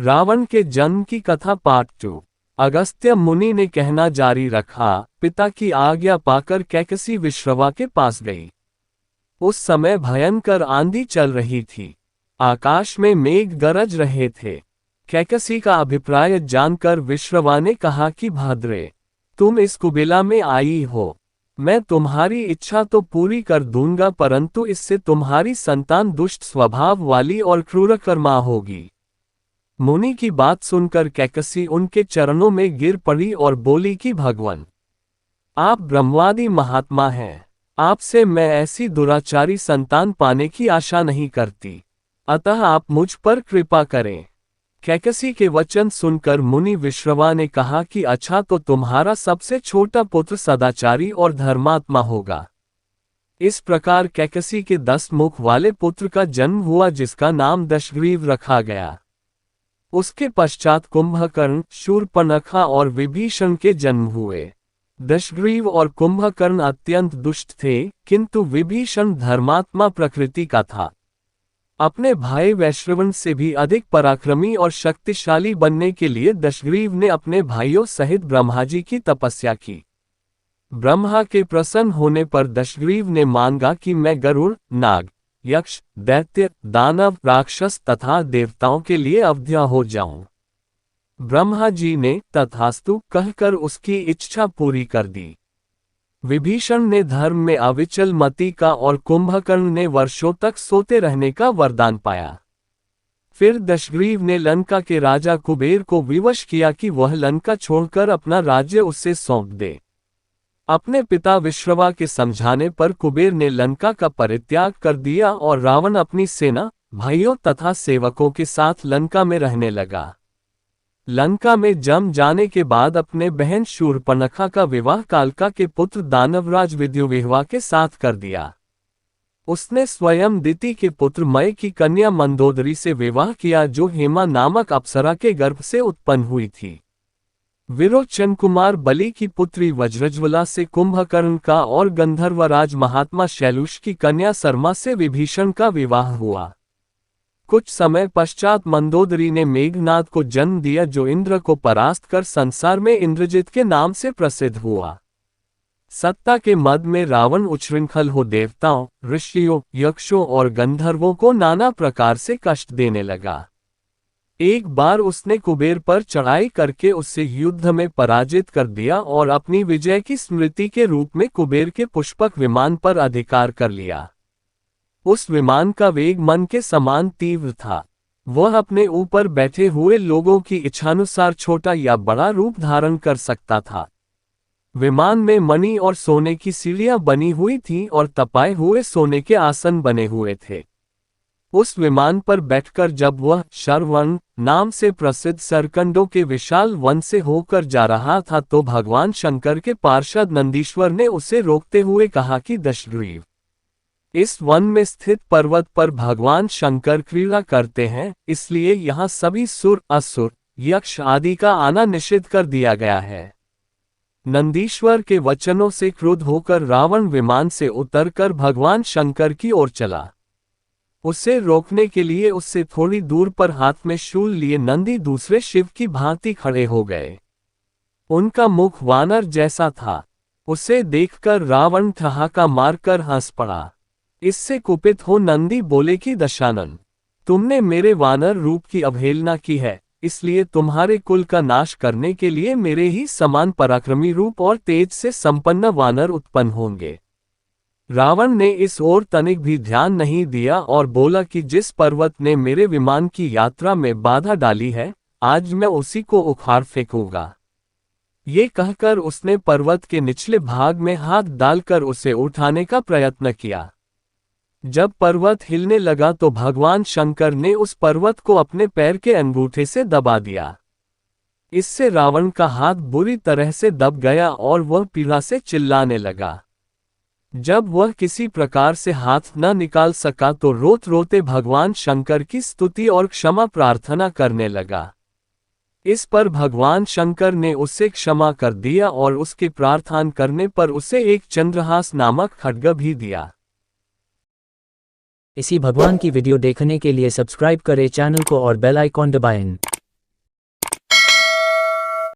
रावण के जन्म की कथा पार्ट 2। अगस्त्य मुनि ने कहना जारी रखा, पिता की आज्ञा पाकर कैकसी विश्रवा के पास गई। उस समय भयंकर आंधी चल रही थी। आकाश में मेघ गरज रहे थे। कैकसी का अभिप्राय जानकर विश्रवा ने कहा कि भद्रे, तुम इस कुबेला में आई हो, मैं तुम्हारी इच्छा तो पूरी कर दूंगा, परंतु इससे तुम्हारी संतान दुष्ट स्वभाव वाली और क्रूरकर्मा होगी। मुनि की बात सुनकर कैकसी उनके चरणों में गिर पड़ी और बोली कि भगवान, आप ब्रह्मवादी महात्मा हैं, आपसे मैं ऐसी दुराचारी संतान पाने की आशा नहीं करती, अतः आप मुझ पर कृपा करें। कैकसी के वचन सुनकर मुनि विश्रवा ने कहा कि अच्छा, तो तुम्हारा सबसे छोटा पुत्र सदाचारी और धर्मात्मा होगा। इस प्रकार कैकसी के 10 मुख वाले पुत्र का जन्म हुआ, जिसका नाम दशग्रीव रखा गया। उसके पश्चात कुंभकर्ण, शूर्पणखा और विभीषण के जन्म हुए। दशग्रीव और कुंभकर्ण अत्यंत दुष्ट थे, किंतु विभीषण धर्मात्मा प्रकृति का था। अपने भाई वैश्रवण से भी अधिक पराक्रमी और शक्तिशाली बनने के लिए दशग्रीव ने अपने भाइयों सहित ब्रह्माजी की तपस्या की। ब्रह्मा के प्रसन्न होने पर दशग्रीव ने मांगा कि मैं गरुड़, नाग, यक्ष, दैत्य, दानव, राक्षस तथा देवताओं के लिए अवध्या हो जाऊं। ब्रह्मा जी ने तथास्तु कहकर उसकी इच्छा पूरी कर दी। विभीषण ने धर्म में अविचल मति का और कुंभकर्ण ने वर्षों तक सोते रहने का वरदान पाया। फिर दशग्रीव ने लंका के राजा कुबेर को विवश किया कि वह लंका छोड़कर अपना राज्य उससे सौंप दे। अपने पिता विश्रवा के समझाने पर कुबेर ने लंका का परित्याग कर दिया और रावण अपनी सेना, भाइयों तथा सेवकों के साथ लंका में रहने लगा। लंका में जम जाने के बाद अपने बहन शूर्पणखा का विवाह कालका के पुत्र दानवराज विद्युविह्वा के साथ कर दिया। उसने स्वयं दिति के पुत्र मय की कन्या मंदोदरी से विवाह किया, जो हेमा नामक अप्सरा के गर्भ से उत्पन्न हुई थी। विरोचन कुमार बलि की पुत्री वज्रज्वला से कुंभकर्ण का और गंधर्वराज महात्मा शैलुष की कन्या सरमा से विभीषण का विवाह हुआ। कुछ समय पश्चात मंदोदरी ने मेघनाद को जन्म दिया, जो इंद्र को परास्त कर संसार में इंद्रजित के नाम से प्रसिद्ध हुआ। सत्ता के मद में रावण उच्छृंखल हो देवताओं, ऋषियों, यक्षों और गंधर्वों को नाना प्रकार से कष्ट देने लगा। एक बार उसने कुबेर पर चढ़ाई करके उससे युद्ध में पराजित कर दिया और अपनी विजय की स्मृति के रूप में कुबेर के पुष्पक विमान पर अधिकार कर लिया। उस विमान का वेग मन के समान तीव्र था। वह अपने ऊपर बैठे हुए लोगों की इच्छानुसार छोटा या बड़ा रूप धारण कर सकता था। विमान में मणि और सोने की सीढ़ियां बनी हुई थीं और तपाए हुए सोने के आसन बने हुए थे। उस विमान पर बैठकर जब वह शरवण नाम से प्रसिद्ध सरकंडों के विशाल वन से होकर जा रहा था, तो भगवान शंकर के पार्षद नंदीश्वर ने उसे रोकते हुए कहा कि दशग्रीव, इस वन में स्थित पर्वत पर भगवान शंकर क्रीड़ा करते हैं, इसलिए यहाँ सभी सुर, असुर, यक्ष आदि का आना निषिद्ध कर दिया गया है। नंदीश्वर के वचनों से क्रुद्ध होकर रावण विमान से उतरकर भगवान शंकर की ओर चला। उसे रोकने के लिए उससे थोड़ी दूर पर हाथ में शूल लिए नंदी दूसरे शिव की भांति खड़े हो गए। उनका मुख वानर जैसा था। उसे देखकर रावण ठहाका मारकर हंस पड़ा। इससे कुपित हो नंदी बोले कि दशानन, तुमने मेरे वानर रूप की अवहेलना की है, इसलिए तुम्हारे कुल का नाश करने के लिए मेरे ही समान पराक्रमी रूप और तेज से संपन्न वानर उत्पन्न होंगे। रावण ने इस ओर तनिक भी ध्यान नहीं दिया और बोला कि जिस पर्वत ने मेरे विमान की यात्रा में बाधा डाली है, आज मैं उसी को उखाड़ फेंकूंगा। ये कहकर उसने पर्वत के निचले भाग में हाथ डालकर उसे उठाने का प्रयत्न किया। जब पर्वत हिलने लगा तो भगवान शंकर ने उस पर्वत को अपने पैर के अंगूठे से दबा दिया। इससे रावण का हाथ बुरी तरह से दब गया और वह पीड़ा से चिल्लाने लगा। जब वह किसी प्रकार से हाथ न निकाल सका तो रोते रोते भगवान शंकर की स्तुति और क्षमा प्रार्थना करने लगा। इस पर भगवान शंकर ने उसे क्षमा कर दिया और उसके प्रार्थना करने पर उसे एक चंद्रहास नामक खड्ग भी दिया। इसी भगवान की वीडियो देखने के लिए सब्सक्राइब करें चैनल को और बेल आइकॉन दबाएं।